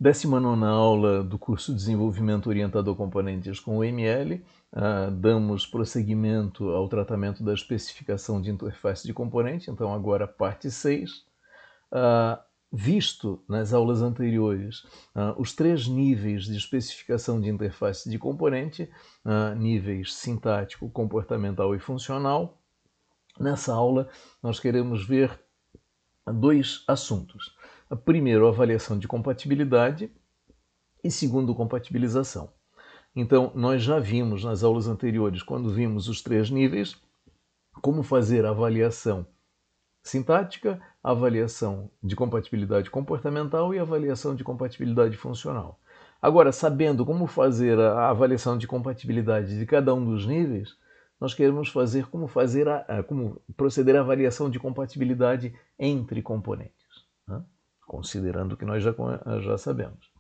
19ª aula do curso Desenvolvimento Orientado a Componentes com o ML. Damos prosseguimento ao tratamento da especificação de interface de componente, então agora parte 6. Visto nas aulas anteriores os 3 níveis de especificação de interface de componente, níveis sintático, comportamental e funcional, nessa aula nós queremos ver 2 assuntos. Primeiro, avaliação de compatibilidade e segundo, compatibilização. Então, nós já vimos nas aulas anteriores, quando vimos os 3 níveis, como fazer a avaliação sintática, a avaliação de compatibilidade comportamental e a avaliação de compatibilidade funcional. Agora, sabendo como fazer a avaliação de compatibilidade de cada um dos níveis, nós queremos fazer como proceder à avaliação de compatibilidade entre componentes, né? Considerando que nós já sabemos.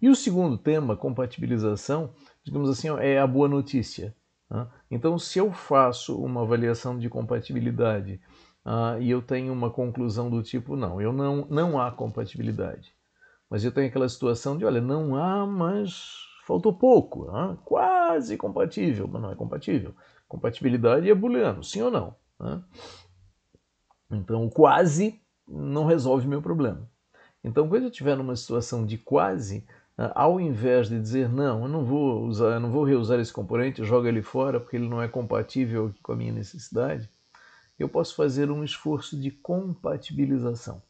E o segundo tema, compatibilização, digamos assim, é a boa notícia, né? Então, se eu faço uma avaliação de compatibilidade e eu tenho uma conclusão do tipo, não há compatibilidade, mas eu tenho aquela situação de, olha, não há, mas faltou pouco, né? Quase compatível, mas não é compatível. Compatibilidade é booleano, sim ou não, né? Então, o quase não resolve meu problema. Então, quando eu estiver numa situação de quase, ao invés de dizer, não, eu não vou reusar esse componente, joga ele fora porque ele não é compatível com a minha necessidade, eu posso fazer um esforço de compatibilização.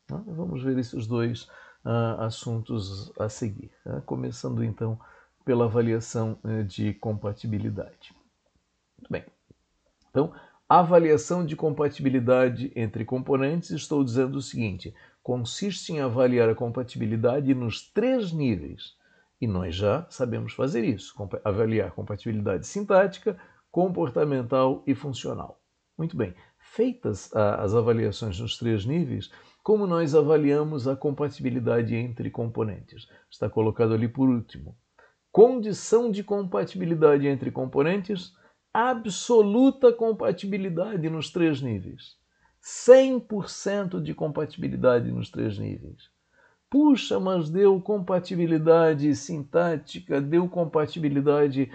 Vamos ver esses 2 assuntos a seguir, começando então pela avaliação de compatibilidade. Muito bem. Então, avaliação de compatibilidade entre componentes, estou dizendo o seguinte: consiste em avaliar a compatibilidade nos 3 níveis. E nós já sabemos fazer isso, avaliar compatibilidade sintática, comportamental e funcional. Muito bem, feitas as avaliações nos 3 níveis, como nós avaliamos a compatibilidade entre componentes? Está colocado ali por último. Condição de compatibilidade entre componentes: absoluta compatibilidade nos 3 níveis. 100% de compatibilidade nos 3 níveis. Puxa, mas deu compatibilidade sintática, deu compatibilidade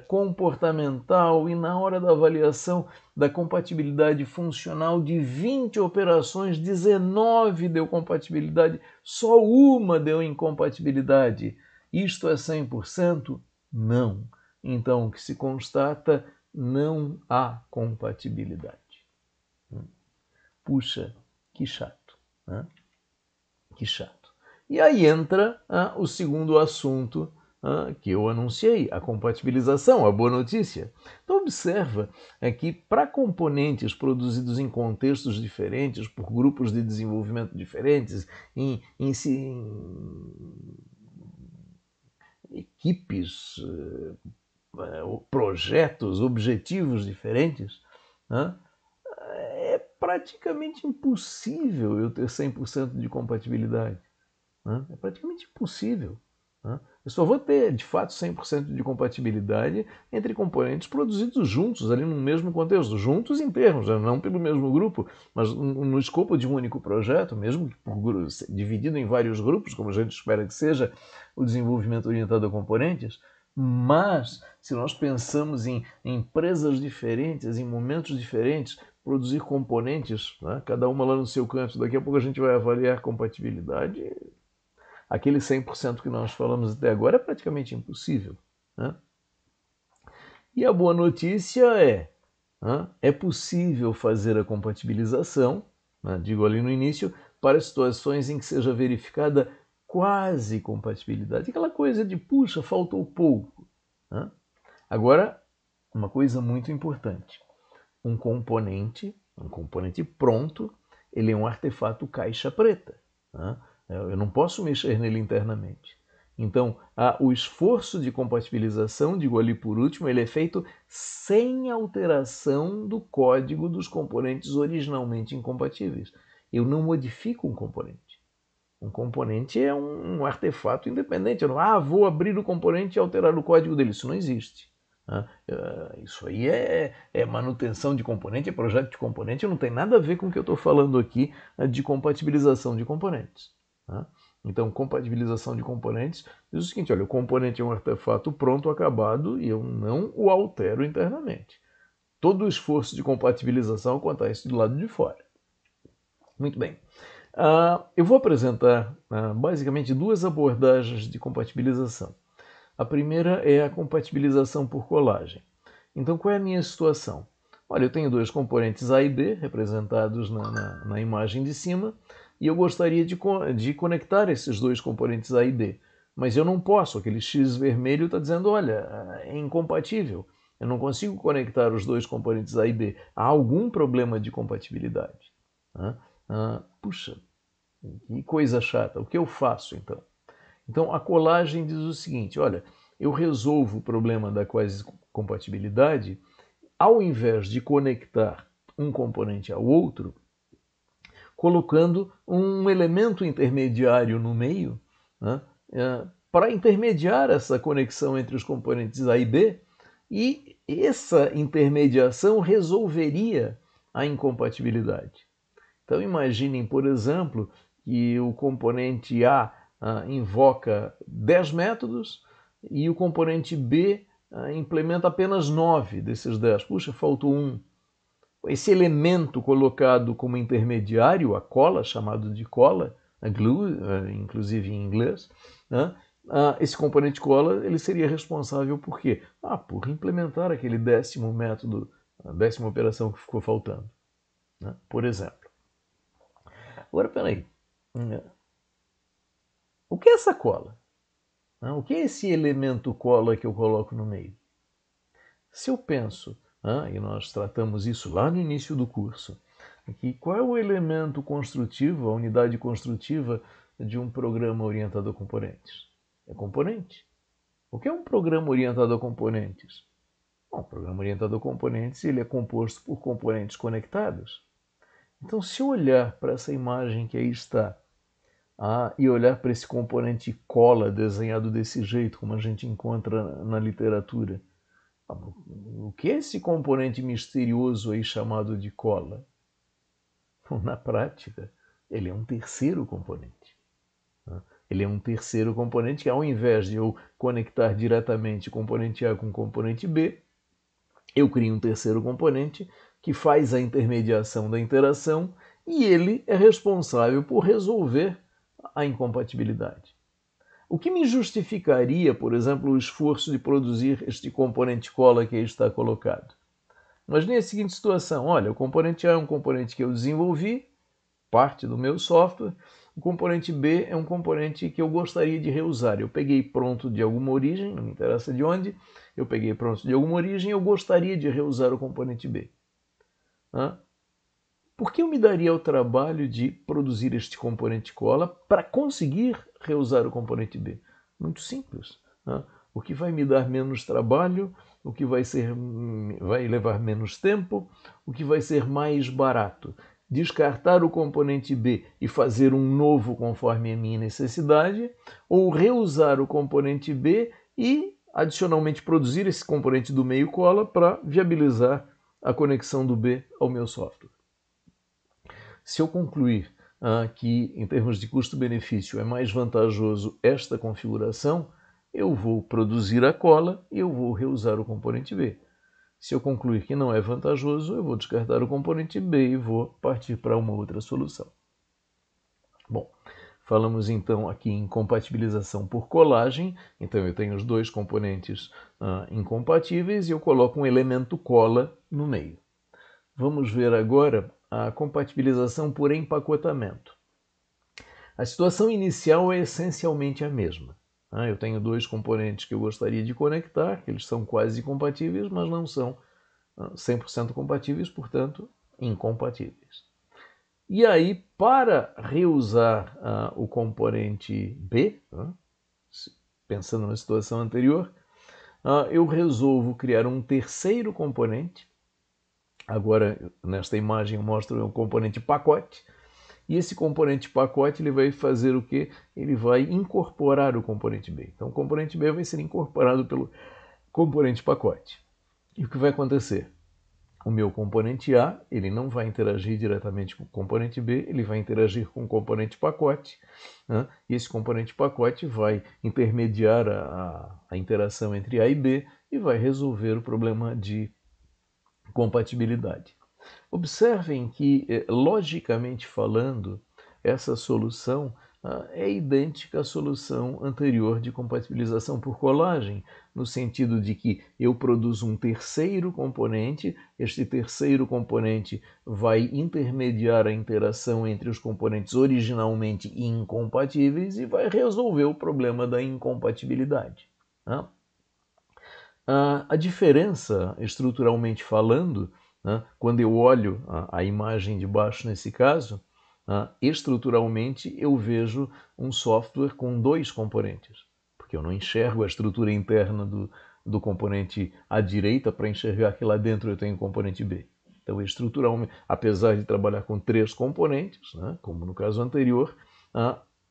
comportamental e na hora da avaliação da compatibilidade funcional de 20 operações, 19 deu compatibilidade, só uma deu incompatibilidade. Isto é 100%? Não. Então, o que se constata, não há compatibilidade. Puxa, que chato, né? Que chato. E aí entra o segundo assunto que eu anunciei, a compatibilização, a boa notícia. Então observa que para componentes produzidos em contextos diferentes, por grupos de desenvolvimento diferentes, em equipes, projetos, objetivos diferentes, é praticamente impossível eu ter 100% de compatibilidade. É praticamente impossível. Eu só vou ter, de fato, 100% de compatibilidade entre componentes produzidos juntos, ali no mesmo contexto, juntos em termos, não pelo mesmo grupo, mas no escopo de um único projeto, mesmo dividido em vários grupos, como a gente espera que seja o desenvolvimento orientado a componentes. Mas, se nós pensamos em empresas diferentes, em momentos diferentes, produzir componentes, cada uma lá no seu canto, daqui a pouco a gente vai avaliar compatibilidade. Aquele 100% que nós falamos até agora é praticamente impossível, né? E a boa notícia é possível fazer a compatibilização, digo ali no início, para situações em que seja verificada quase compatibilidade. Aquela coisa de, puxa, faltou pouco. Agora, uma coisa muito importante. Um componente pronto, ele é um artefato caixa preta. Eu não posso mexer nele internamente. Então, o esforço de compatibilização, digo ali por último, ele é feito sem alteração do código dos componentes originalmente incompatíveis. Eu não modifico um componente. Um componente é um artefato independente. Eu não vou abrir o componente e alterar o código dele. Isso não existe. Isso aí é manutenção de componente, é projeto de componente, não tem nada a ver com o que eu estou falando aqui de compatibilização de componentes. Então, compatibilização de componentes diz o seguinte, olha, o componente é um artefato pronto, acabado, e eu não o altero internamente. Todo o esforço de compatibilização acontece do lado de fora. Muito bem. Eu vou apresentar basicamente duas abordagens de compatibilização. A primeira é a compatibilização por colagem. Então, qual é a minha situação? Olha, eu tenho dois componentes A e B representados na imagem de cima e eu gostaria de conectar esses dois componentes A e B. Mas eu não posso, aquele X vermelho está dizendo, olha, é incompatível. Eu não consigo conectar os dois componentes A e B. Há algum problema de compatibilidade. Puxa, que coisa chata. O que eu faço então? Então a colagem diz o seguinte, olha, eu resolvo o problema da quase compatibilidade ao invés de conectar um componente ao outro, colocando um elemento intermediário no meio, né, para intermediar essa conexão entre os componentes A e B, e essa intermediação resolveria a incompatibilidade. Então imaginem, por exemplo, que o componente A invoca 10 métodos e o componente B implementa apenas 9 desses 10. Puxa, faltou um. Esse elemento colocado como intermediário, a cola, chamado de cola, a glue, inclusive em inglês, né? Esse componente cola ele seria responsável por quê? Por implementar aquele 10º método, a 10ª operação que ficou faltando, né? Por exemplo. Agora, peraí. O que é essa cola? O que é esse elemento cola que eu coloco no meio? Se eu penso, e nós tratamos isso lá no início do curso, que qual é o elemento construtivo, a unidade construtiva de um programa orientado a componentes? É componente. O que é um programa orientado a componentes? Bom, o programa orientado a componentes ele é composto por componentes conectados. Então, se eu olhar para essa imagem que aí está, e olhar para esse componente cola desenhado desse jeito, como a gente encontra na literatura, o que é esse componente misterioso aí chamado de cola? Na prática, ele é um terceiro componente. Ele é um terceiro componente que, ao invés de eu conectar diretamente componente A com componente B, eu crio um terceiro componente que faz a intermediação da interação e ele é responsável por resolver a incompatibilidade. O que me justificaria, por exemplo, o esforço de produzir este componente cola que aí está colocado? Imagine a seguinte situação, olha, o componente A é um componente que eu desenvolvi, parte do meu software, o componente B é um componente que eu gostaria de reusar. Eu peguei pronto de alguma origem, não me interessa de onde, eu peguei pronto de alguma origem e eu gostaria de reusar o componente B. Por que eu me daria o trabalho de produzir este componente cola para conseguir reusar o componente B? Muito simples. O que vai me dar menos trabalho, o que vai levar menos tempo, o que vai ser mais barato. Descartar o componente B e fazer um novo conforme a minha necessidade, ou reusar o componente B e, adicionalmente, produzir esse componente do meio cola para viabilizar a conexão do B ao meu software. Se eu concluir que, em termos de custo-benefício, é mais vantajoso esta configuração, eu vou produzir a cola e eu vou reusar o componente B. Se eu concluir que não é vantajoso, eu vou descartar o componente B e vou partir para uma outra solução. Bom, falamos então aqui em compatibilização por colagem. Então eu tenho os dois componentes incompatíveis e eu coloco um elemento cola no meio. Vamos ver agora a compatibilização por empacotamento. A situação inicial é essencialmente a mesma. Eu tenho dois componentes que eu gostaria de conectar, que eles são quase compatíveis, mas não são 100% compatíveis, portanto, incompatíveis. E aí, para reusar o componente B, pensando na situação anterior, eu resolvo criar um terceiro componente. Agora, nesta imagem, eu mostro um componente pacote. E esse componente pacote ele vai fazer o quê? Ele vai incorporar o componente B. Então, o componente B vai ser incorporado pelo componente pacote. E o que vai acontecer? o meu componente A, ele não vai interagir diretamente com o componente B, ele vai interagir com o componente pacote, né? E esse componente pacote vai intermediar a interação entre A e B e vai resolver o problema de compatibilidade. Observem que, logicamente falando, essa solução é idêntica à solução anterior de compatibilização por colagem, no sentido de que eu produzo um terceiro componente, este terceiro componente vai intermediar a interação entre os componentes originalmente incompatíveis e vai resolver o problema da incompatibilidade. Né? A diferença, estruturalmente falando, né, quando eu olho a imagem de baixo nesse caso, estruturalmente eu vejo um software com dois componentes, porque eu não enxergo a estrutura interna do componente à direita para enxergar que lá dentro eu tenho o componente B. Então, estruturalmente, apesar de trabalhar com três componentes, né, como no caso anterior,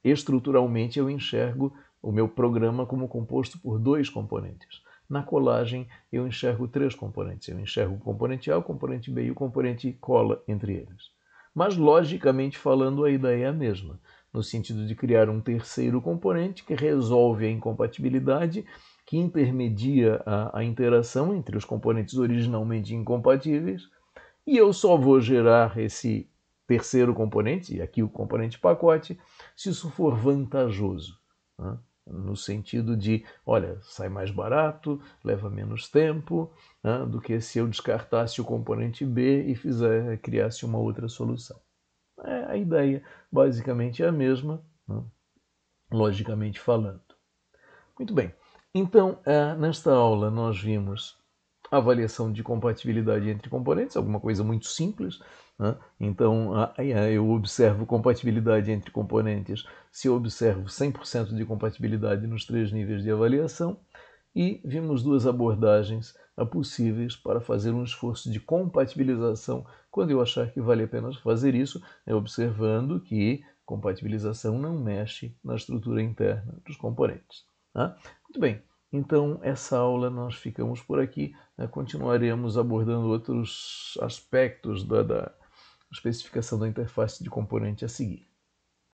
estruturalmente eu enxergo o meu programa como composto por dois componentes. Na colagem, eu enxergo três componentes. Eu enxergo o componente A, o componente B e o componente cola entre eles. Mas, logicamente falando, a ideia é a mesma, no sentido de criar um terceiro componente que resolve a incompatibilidade, que intermedia a interação entre os componentes originalmente incompatíveis, e eu só vou gerar esse terceiro componente, e aqui o componente pacote, se isso for vantajoso, né? No sentido de, olha, sai mais barato, leva menos tempo, né, do que se eu descartasse o componente B e criasse uma outra solução. A ideia basicamente é a mesma, né, logicamente falando. Muito bem, então nesta aula nós vimos avaliação de compatibilidade entre componentes, alguma coisa muito simples, né? Então, eu observo compatibilidade entre componentes se eu observo 100% de compatibilidade nos três níveis de avaliação, e vimos duas abordagens possíveis para fazer um esforço de compatibilização quando eu achar que vale a pena fazer isso, observando que compatibilização não mexe na estrutura interna dos componentes. Tá? Muito bem. Então, essa aula nós ficamos por aqui, continuaremos abordando outros aspectos da especificação da interface de componente a seguir.